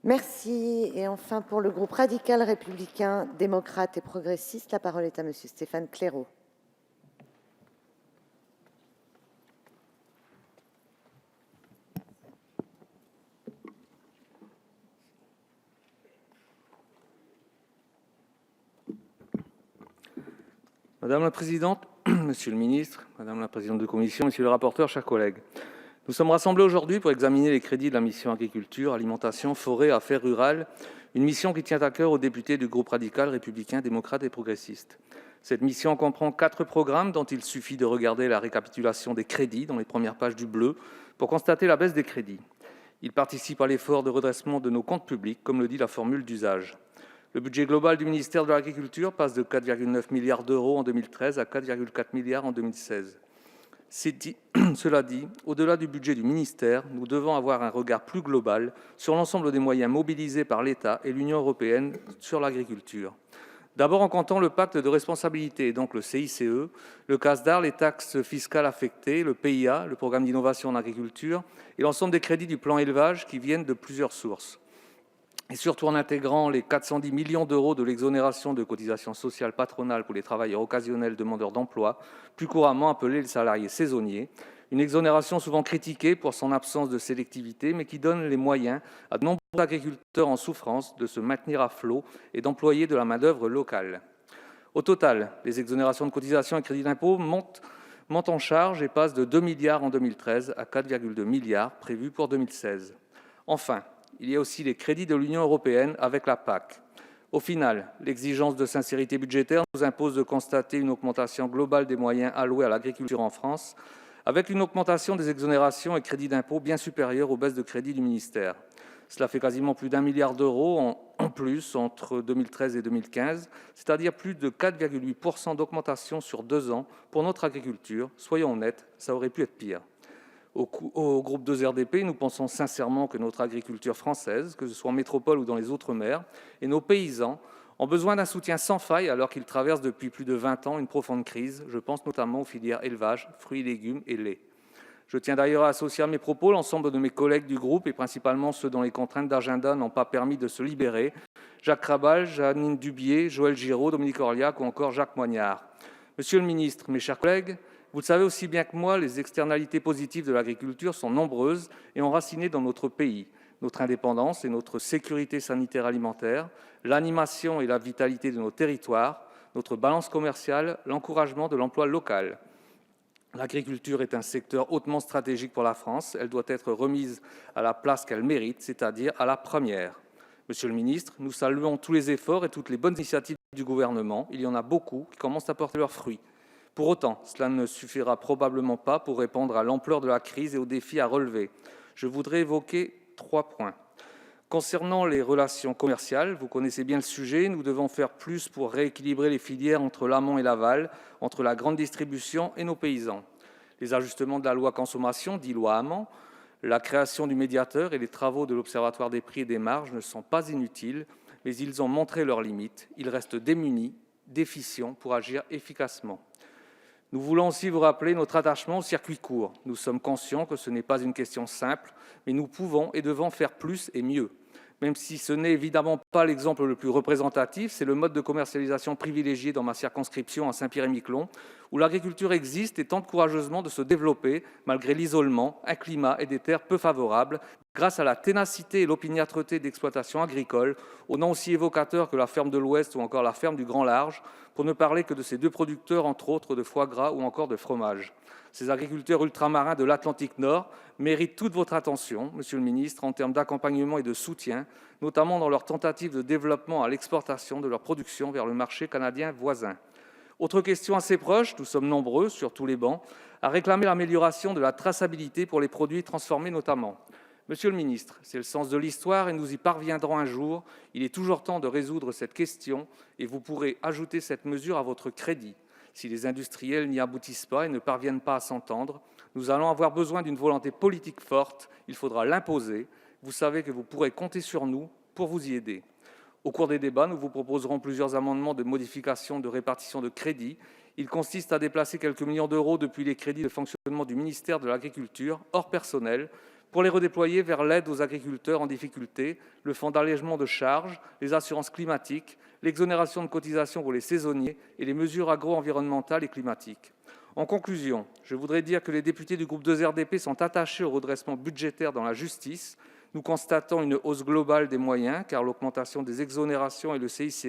Merci. Et enfin, pour le groupe radical républicain, démocrate et progressiste, la parole est à Monsieur Stéphane Claireau. Madame la présidente, monsieur le ministre, madame la présidente de commission, monsieur le rapporteur, chers collègues, nous sommes rassemblés aujourd'hui pour examiner les crédits de la mission Agriculture, Alimentation, Forêt, Affaires rurales, une mission qui tient à cœur aux députés du groupe radical républicain, démocrate et progressiste. Cette mission comprend 4 programmes dont il suffit de regarder la récapitulation des crédits dans les premières pages du bleu pour constater la baisse des crédits. Ils participent à l'effort de redressement de nos comptes publics, comme le dit la formule d'usage. Le budget global du ministère de l'Agriculture passe de 4,9 milliards d'euros en 2013 à 4,4 milliards en 2016. Cela dit, au-delà du budget du ministère, nous devons avoir un regard plus global sur l'ensemble des moyens mobilisés par l'État et l'Union européenne sur l'agriculture. D'abord en comptant le pacte de responsabilité, et donc le CICE, le CASDAR, les taxes fiscales affectées, le PIA, le programme d'innovation en agriculture, et l'ensemble des crédits du plan élevage qui viennent de plusieurs sources. Et surtout en intégrant les 410 millions d'euros de l'exonération de cotisations sociales patronales pour les travailleurs occasionnels demandeurs d'emploi, plus couramment appelés les salariés saisonniers, une exonération souvent critiquée pour son absence de sélectivité, mais qui donne les moyens à de nombreux agriculteurs en souffrance de se maintenir à flot et d'employer de la main-d'œuvre locale. Au total, les exonérations de cotisations et crédits d'impôt montent en charge et passent de 2 milliards en 2013 à 4,2 milliards prévus pour 2016. Enfin, il y a aussi les crédits de l'Union européenne avec la PAC. Au final, l'exigence de sincérité budgétaire nous impose de constater une augmentation globale des moyens alloués à l'agriculture en France, avec une augmentation des exonérations et crédits d'impôt bien supérieure aux baisses de crédits du ministère. Cela fait quasiment plus d'1 milliard d'euros en plus entre 2013 et 2015, c'est-à-dire plus de 4,8% d'augmentation sur 2 ans pour notre agriculture. Soyons honnêtes, ça aurait pu être pire. Au groupe 2RDP, nous pensons sincèrement que notre agriculture française, que ce soit en métropole ou dans les outre-mer, et nos paysans ont besoin d'un soutien sans faille alors qu'ils traversent depuis plus de 20 ans une profonde crise. Je pense notamment aux filières élevage, fruits et légumes et lait. Je tiens d'ailleurs à associer à mes propos l'ensemble de mes collègues du groupe et principalement ceux dont les contraintes d'agenda n'ont pas permis de se libérer. Jacques Krabal, Jeannine Dubié, Joël Giraud, Dominique Orliac ou encore Jacques Moignard. Monsieur le ministre, mes chers collègues, vous le savez aussi bien que moi, les externalités positives de l'agriculture sont nombreuses et enracinées dans notre pays. Notre indépendance et notre sécurité sanitaire alimentaire, l'animation et la vitalité de nos territoires, notre balance commerciale, l'encouragement de l'emploi local. L'agriculture est un secteur hautement stratégique pour la France. Elle doit être remise à la place qu'elle mérite, c'est-à-dire à la première. Monsieur le ministre, nous saluons tous les efforts et toutes les bonnes initiatives du gouvernement. Il y en a beaucoup qui commencent à porter leurs fruits. Pour autant, cela ne suffira probablement pas pour répondre à l'ampleur de la crise et aux défis à relever. Je voudrais évoquer 3 points. Concernant les relations commerciales, vous connaissez bien le sujet, nous devons faire plus pour rééquilibrer les filières entre l'amont et l'aval, entre la grande distribution et nos paysans. Les ajustements de la loi consommation, dit loi Hamon, la création du médiateur et les travaux de l'Observatoire des prix et des marges ne sont pas inutiles, mais ils ont montré leurs limites. Ils restent démunis, déficients pour agir efficacement. Nous voulons aussi vous rappeler notre attachement au circuit court. Nous sommes conscients que ce n'est pas une question simple, mais nous pouvons et devons faire plus et mieux. Même si ce n'est évidemment pas l'exemple le plus représentatif, c'est le mode de commercialisation privilégié dans ma circonscription à Saint-Pierre-et-Miquelon, où l'agriculture existe et tente courageusement de se développer malgré l'isolement, un climat et des terres peu favorables, grâce à la ténacité et l'opiniâtreté d'exploitations agricoles, au nom aussi évocateur que la ferme de l'Ouest ou encore la ferme du Grand Large, pour ne parler que de ces 2 producteurs, entre autres, de foie gras ou encore de fromage. Ces agriculteurs ultramarins de l'Atlantique Nord méritent toute votre attention, Monsieur le ministre, en termes d'accompagnement et de soutien, notamment dans leurs tentatives de développement à l'exportation de leur production vers le marché canadien voisin. Autre question assez proche, nous sommes nombreux, sur tous les bancs, à réclamer l'amélioration de la traçabilité pour les produits transformés notamment. Monsieur le ministre, c'est le sens de l'histoire et nous y parviendrons un jour. Il est toujours temps de résoudre cette question et vous pourrez ajouter cette mesure à votre crédit. Si les industriels n'y aboutissent pas et ne parviennent pas à s'entendre, nous allons avoir besoin d'une volonté politique forte. Il faudra l'imposer. Vous savez que vous pourrez compter sur nous pour vous y aider. Au cours des débats, nous vous proposerons plusieurs amendements de modification de répartition de crédits. Il consiste à déplacer quelques millions d'euros depuis les crédits de fonctionnement du ministère de l'Agriculture, hors personnel, pour les redéployer vers l'aide aux agriculteurs en difficulté, le fonds d'allègement de charges, les assurances climatiques, l'exonération de cotisations pour les saisonniers et les mesures agro-environnementales et climatiques. En conclusion, je voudrais dire que les députés du groupe 2RDP sont attachés au redressement budgétaire dans la justice. Nous constatons une hausse globale des moyens, car l'augmentation des exonérations et le CICE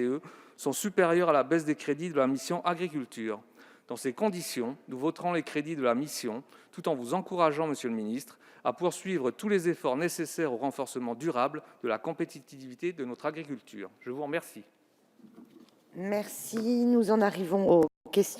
sont supérieurs à la baisse des crédits de la mission Agriculture. Dans ces conditions, nous voterons les crédits de la mission, tout en vous encourageant, Monsieur le ministre, à poursuivre tous les efforts nécessaires au renforcement durable de la compétitivité de notre agriculture. Je vous remercie. Merci. Nous en arrivons aux questions.